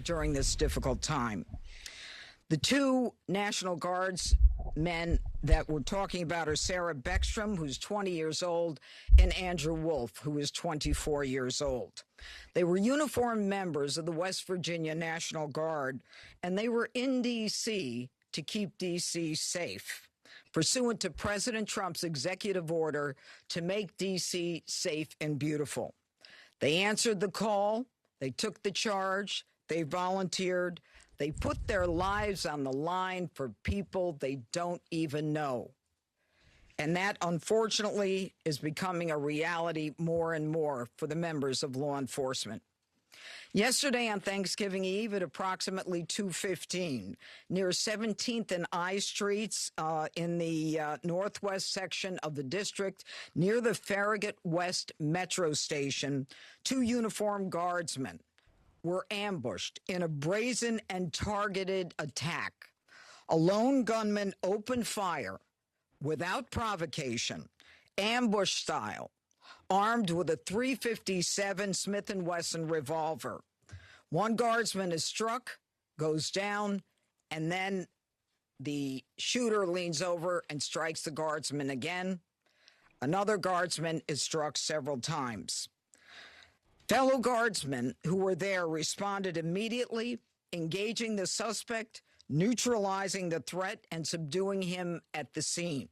during this difficult time. The two National Guards men that we're talking about are Sarah Beckstrom, who's 20 years old, and Andrew Wolf, who is 24 years old. They were uniformed members of the West Virginia National Guard, and they were in D.C. to keep D.C. safe, pursuant to President Trump's executive order to make D.C. safe and beautiful. They answered the call, they took the charge, they volunteered, they put their lives on the line for people they don't even know. And that, unfortunately, is becoming a reality more and more for the members of law enforcement. Yesterday on Thanksgiving Eve at approximately 2:15, near 17th and I Streets in the northwest section of the district, near the Farragut West Metro Station, two uniformed guardsmen were ambushed in a brazen and targeted attack. A lone gunman opened fire without provocation, ambush style, armed with a .357 Smith & Wesson revolver. One guardsman is struck, goes down, and then the shooter leans over and strikes the guardsman again. Another guardsman is struck several times. Fellow guardsmen who were there responded immediately, engaging the suspect, neutralizing the threat, and subduing him at the scene.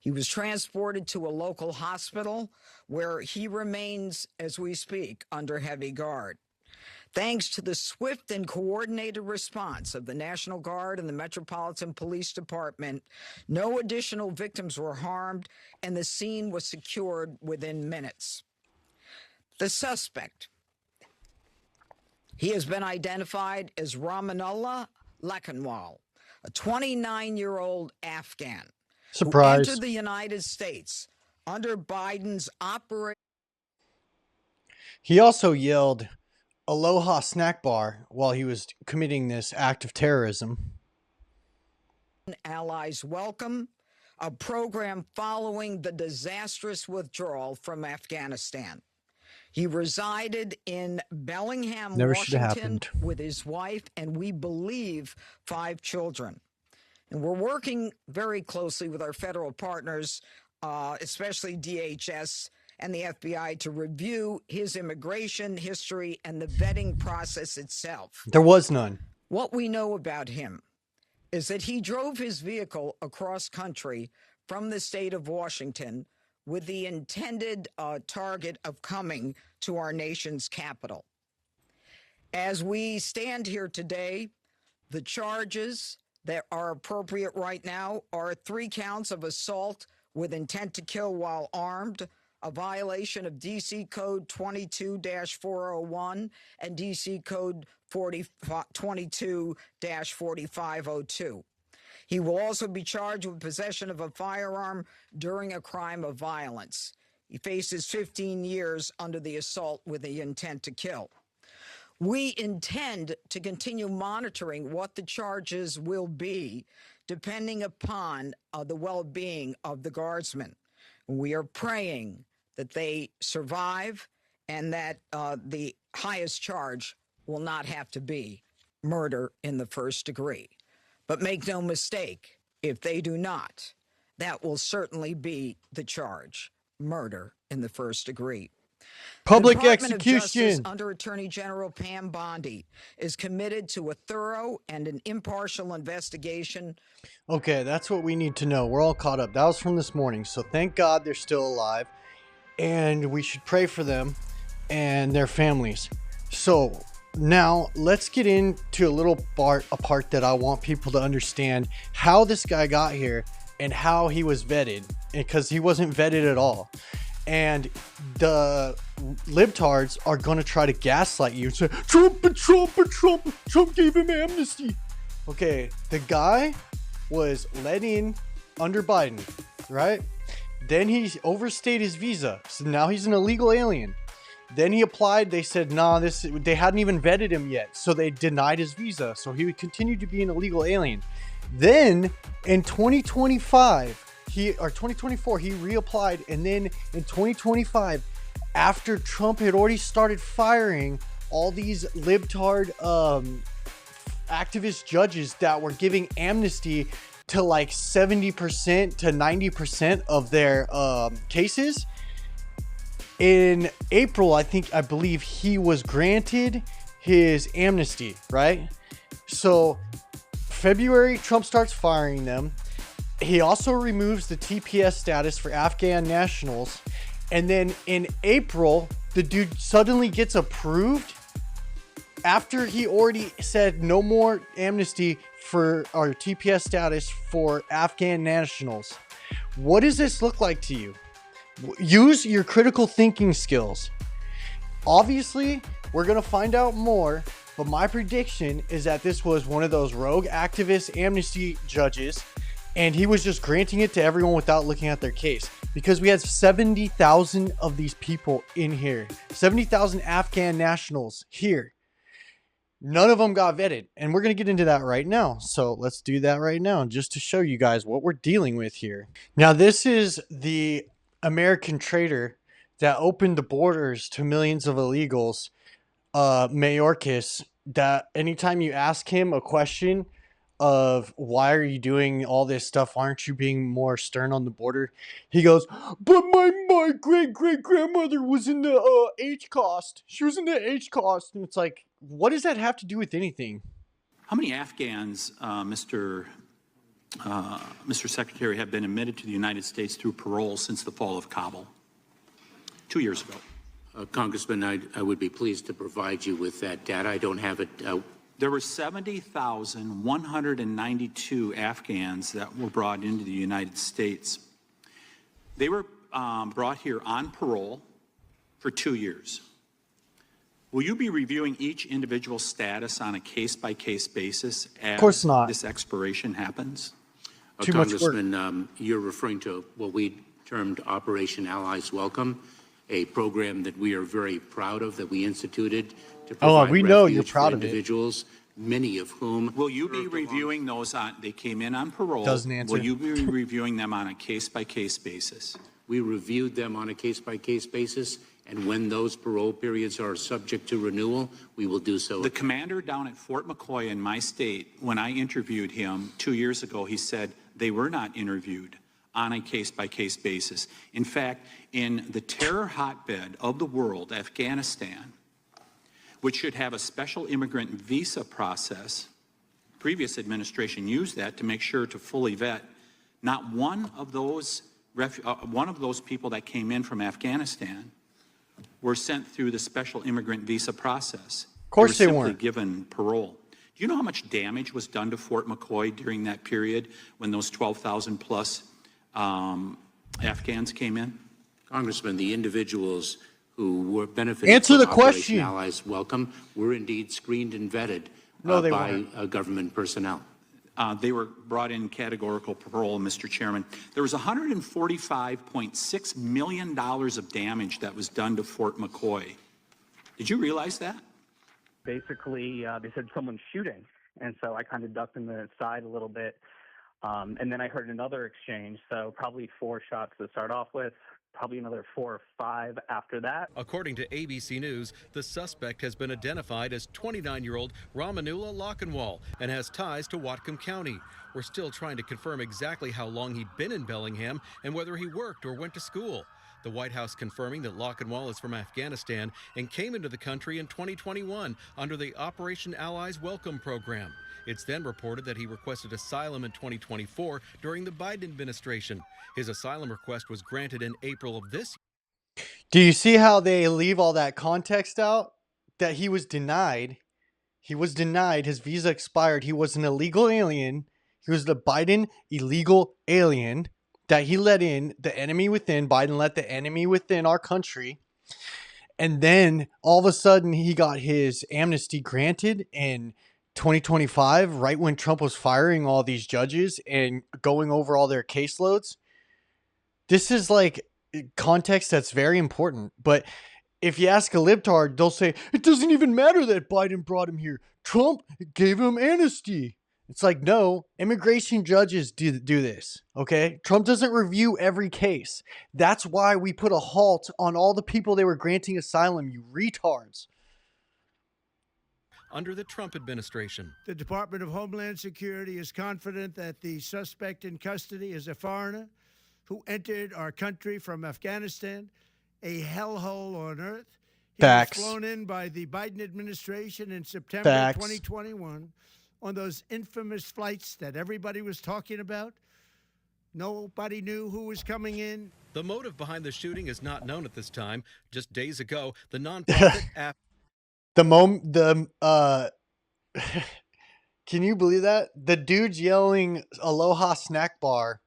He was transported to a local hospital where he remains, as we speak, under heavy guard. Thanks to the swift and coordinated response of the National Guard and the Metropolitan Police Department, no additional victims were harmed, and the scene was secured within minutes. The suspect, he has been identified as Ramanullah Lakanwal, a 29-year-old Afghan. Surprise. Who entered the United States under Biden's operation. He also yelled Aloha snack bar while he was committing this act of terrorism. Allies welcome, a program following the disastrous withdrawal from Afghanistan. He resided in Bellingham, Washington, with his wife and, we believe, 5 children. And we're working very closely with our federal partners, especially DHS and the FBI, to review his immigration history and the vetting process itself. There was none. What we know about him is that he drove his vehicle across country from the state of Washington with the intended target of coming to our nation's capital. As we stand here today, the charges that are appropriate right now are 3 counts of assault with intent to kill while armed, a violation of D.C. Code 22-401 and D.C. Code 22-4502. He will also be charged with possession of a firearm during a crime of violence. He faces 15 years under the assault with the intent to kill. We intend to continue monitoring what the charges will be, depending upon the well-being of the guardsmen. We are praying that they survive and that the highest charge will not have to be murder in the first degree. But make no mistake, if they do not, that will certainly be the charge, murder in the first degree. Public the Department execution. Of Justice, under Attorney General Pam Bondi, is committed to a thorough and an impartial investigation. Okay, that's what we need to know. We're all caught up. That was from this morning, so thank God they're still alive, and we should pray for them and their families. So now let's get into a part that I want people to understand how this guy got here and how he was vetted, because he wasn't vetted at all. And the libtards are going to try to gaslight you and say, Trump gave him amnesty. Okay, the guy was let in under Biden, right? Then he overstayed his visa, so now he's an illegal alien. Then he applied, they said, nah, they hadn't even vetted him yet, so they denied his visa, so he would continue to be an illegal alien. Then, in 2024, he reapplied, and then in 2025, after Trump had already started firing all these libtard activist judges that were giving amnesty to like 70% to 90% of their cases. In April, I believe he was granted his amnesty, right? So February, Trump starts firing them. He also removes the TPS status for Afghan nationals. And then in April, the dude suddenly gets approved after he already said no more amnesty for our TPS status for Afghan nationals. What does this look like to you? Use your critical thinking skills. Obviously, we're going to find out more, but my prediction is that this was one of those rogue activist amnesty judges, and he was just granting it to everyone without looking at their case, because we had 70,000 of these people in here, 70,000 Afghan nationals here. None of them got vetted, and we're going to get into that right now. So let's do that right now just to show you guys what we're dealing with here. Now, this is the American trader that opened the borders to millions of illegals, Mayorkas, that anytime you ask him a question of why are you doing all this stuff, why aren't you being more stern on the border, he goes, but my great grandmother was in the H cost. She was in the H cost. And it's like, what does that have to do with anything? How many Afghans, Mr. Secretary, have been admitted to the United States through parole since the fall of Kabul 2 years ago? Congressman, I would be pleased to provide you with that data. I don't have it. There were 70,192 Afghans that were brought into the United States. They were brought here on parole for 2 years. Will you be reviewing each individual status on a case-by-case basis as Of course not. this expiration happens? Too much work. Congressman, you're referring to what we termed Operation Allies Welcome, a program that we are very proud of, that we instituted to provide we know you're refuge proud for of it. individuals, many of whom Will you be reviewing those they came in on parole? Doesn't answer. Will you be reviewing them on a case-by-case basis? We reviewed them on a case-by-case basis, and when those parole periods are subject to renewal, we will do so. The commander down at Fort McCoy in my state, when I interviewed him 2 years ago, he said they were not interviewed on a case-by-case basis. In fact, in the terror hotbed of the world, Afghanistan, which should have a special immigrant visa process, previous administration used that to make sure to fully vet. Not one of those people that came in from Afghanistan were sent through the special immigrant visa process. Of course they simply weren't. given parole. Do you know how much damage was done to Fort McCoy during that period when those 12,000 plus Afghans came in? Congressman, the individuals who were benefiting Answer from the Operation question. Allies Welcome were indeed screened and vetted No, they by weren't. government personnel. They were brought in categorical parole, Mr. Chairman. There was $145.6 million of damage that was done to Fort McCoy. Did you realize that? Basically, they said someone's shooting, and so I kind of ducked in the side a little bit, and then I heard another exchange, so probably 4 shots to start off with, probably another 4 or 5 after that. According to ABC News, the suspect has been identified as 29-year-old Ramanullah Lochinwall and has ties to Whatcom County. We're still trying to confirm exactly how long he'd been in Bellingham and whether he worked or went to school. The White House confirming that Lochinwall is from Afghanistan and came into the country in 2021 under the Operation Allies Welcome program. It's then reported that he requested asylum in 2024 during the Biden administration. His asylum request was granted in April of this year. Do you see how they leave all that context out? That he was denied. He was denied. His visa expired. He was an illegal alien. He was the Biden illegal alien that he let in, the enemy within. Biden let the enemy within our country. And then all of a sudden he got his amnesty granted in 2025, right when Trump was firing all these judges and going over all their caseloads. This is like context that's very important. But if you ask a libtard, they'll say, it doesn't even matter that Biden brought him here. Trump gave him amnesty. It's like, no, immigration judges do this, okay? Trump doesn't review every case. That's why we put a halt on all the people they were granting asylum, you retards. under the Trump administration. The Department of Homeland Security is confident that the suspect in custody is a foreigner who entered our country from Afghanistan, a hellhole on earth. He Facts. was flown in by the Biden administration in September Facts. 2021 on those infamous flights that everybody was talking about. Nobody knew who was coming in. The motive behind the shooting is not known at this time. Just days ago, the nonprofit Can you believe that? The dude's yelling Aloha snack bar.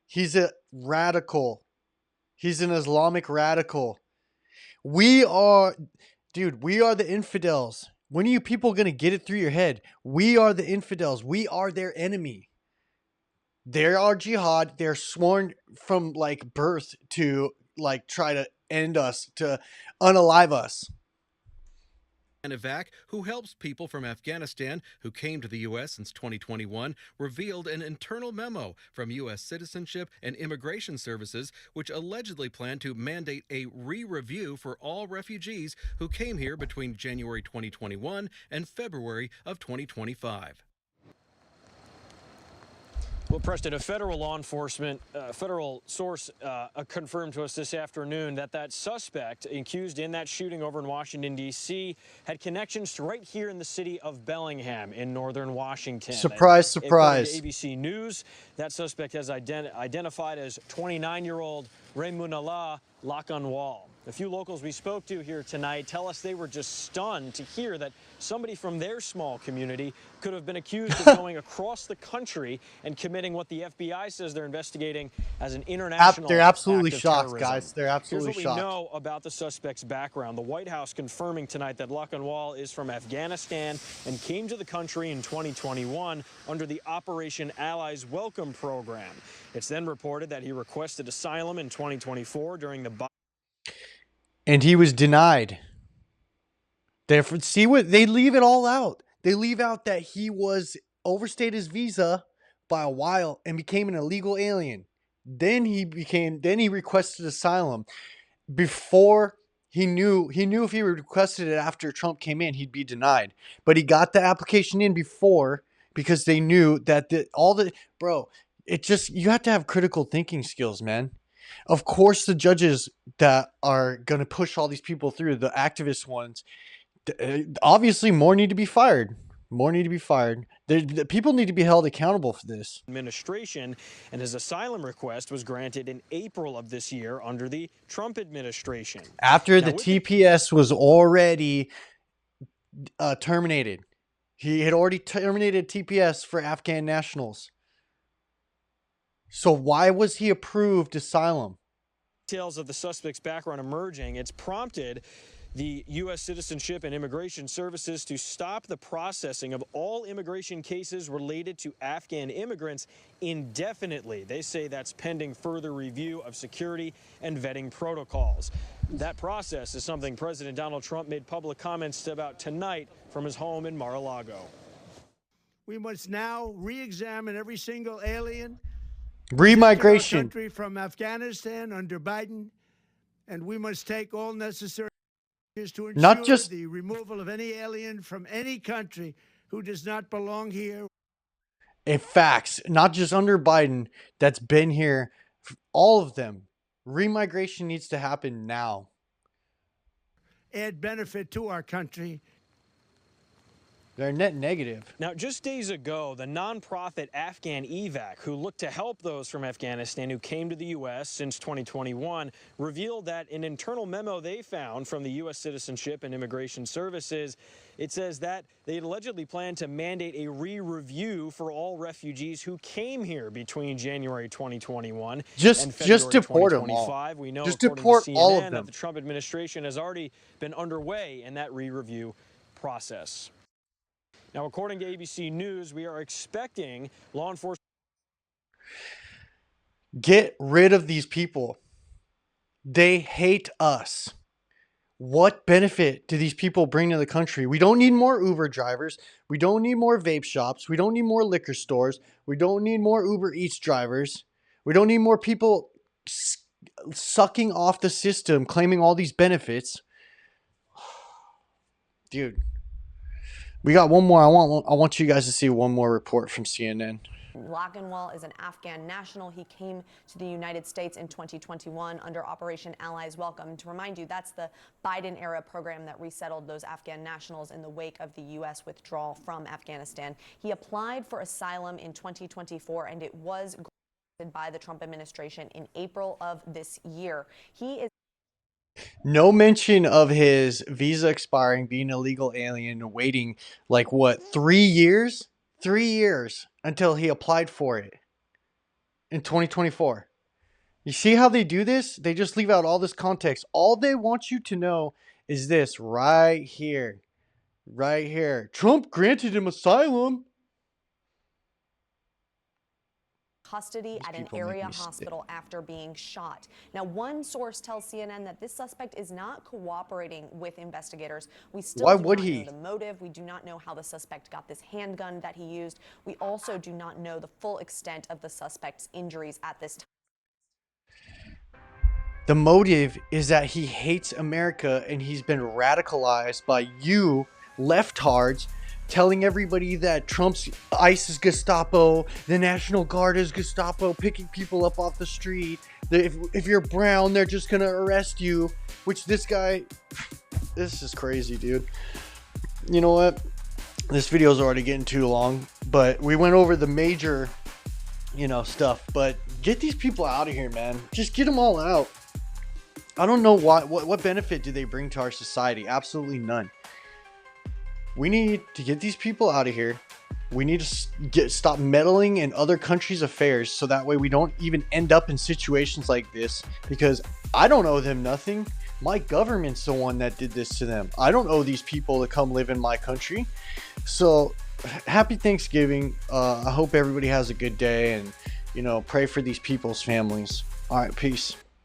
He's a radical. He's an Islamic radical. We are the infidels. When are you people going to get it through your head? We are the infidels. We are their enemy. They're our jihad. They're sworn from like birth to like try to end us, to unalive us. Evac, who helps people from Afghanistan who came to the U.S. since 2021, revealed an internal memo from U.S. Citizenship and Immigration Services, which allegedly planned to mandate a re-review for all refugees who came here between January 2021 and February of 2025. Well, Preston, a federal law enforcement, federal source confirmed to us this afternoon that suspect accused in that shooting over in Washington, D.C. had connections to right here in the city of Bellingham in northern Washington. Surprise, surprise. According to ABC News, that suspect has identified as 29-year-old Raymunallah Lakanwal. A few locals we spoke to here tonight tell us they were just stunned to hear that somebody from their small community could have been accused of going across the country and committing what the FBI says they're investigating as an international They're absolutely act of shocked, terrorism. guys. They're absolutely Here's what we know about the suspect's background. The White House confirming tonight that Lakanwal is from Afghanistan and came to the country in 2021 under the Operation Allies Welcome program. It's then reported that he requested asylum in 2024 during the and he was denied. Therefore, see what they leave it all out. They leave out that he was overstayed his visa by a while and became an illegal alien. Then he requested asylum. Before he knew if he requested it after Trump came in, he'd be denied. But he got the application in before because they knew that you have to have critical thinking skills, man. Of course, the judges that are going to push all these people through, the activist ones, obviously more need to be fired. More need to be fired. The people need to be held accountable for this. Administration, and his asylum request was granted in April of this year under the Trump administration. After the TPS was already terminated. He had already terminated TPS for Afghan nationals. So why was he approved asylum? Details of the suspect's background emerging. It's prompted the U.S. Citizenship and Immigration Services to stop the processing of all immigration cases related to Afghan immigrants indefinitely. They say that's pending further review of security and vetting protocols. That process is something President Donald Trump made public comments about tonight from his home in Mar-a-Lago. We must now re-examine every single alien Remigration. country from Afghanistan under Biden, and we must take all necessary measures to ensure Not just the removal of any alien from any country who does not belong here. Facts, not just under Biden, that's been here, all of them. Remigration needs to happen now. Add benefit to our country. They're net negative. Now, just days ago, the nonprofit Afghan Evac, who looked to help those from Afghanistan who came to the U.S. since 2021, revealed that an internal memo they found from the U.S. Citizenship and Immigration Services, it says that they allegedly plan to mandate a re-review for all refugees who came here between January 2021 and February just deport them 2025. all. We know, Just according deport to CNN, all of them. that the Trump administration has already been underway in that re-review process. Now, according to ABC News, we are expecting law enforcement. Get rid of these people. They hate us. What benefit do these people bring to the country? We don't need more Uber drivers. We don't need more vape shops. We don't need more liquor stores. We don't need more Uber Eats drivers. We don't need more people sucking off the system, claiming all these benefits. Dude. We got one more. I want you guys to see one more report from CNN. Lockenwall is an Afghan national. He came to the United States in 2021 under Operation Allies Welcome. To remind you, that's the Biden-era program that resettled those Afghan nationals in the wake of the U.S. withdrawal from Afghanistan. He applied for asylum in 2024, and it was granted by the Trump administration in April of this year. He is No mention of his visa expiring, being a legal alien, waiting like what, 3 years? 3 years until he applied for it in 2024. You see how they do this? They just leave out all this context. All they want you to know is this right here. Right here. Trump granted him asylum. custody at an area hospital after being shot. Now, one source tells CNN that this suspect is not cooperating with investigators. We still Why do would not he? know the motive. We do not know how the suspect got this handgun that he used. We also do not know the full extent of the suspect's injuries at this time. The motive is that he hates America and he's been radicalized by you leftards telling everybody that Trump's ICE is Gestapo, the National Guard is Gestapo, picking people up off the street. If you're brown, they're just going to arrest you, which this guy, this is crazy, dude. You know what? This video is already getting too long, but we went over the major, stuff, but get these people out of here, man. Just get them all out. I don't know what benefit do they bring to our society? Absolutely none. We need to get these people out of here. We need to stop meddling in other countries' affairs so that way we don't even end up in situations like this, because I don't owe them nothing. My government's the one that did this to them. I don't owe these people to come live in my country. So happy Thanksgiving. I hope everybody has a good day, and pray for these people's families. All right, peace.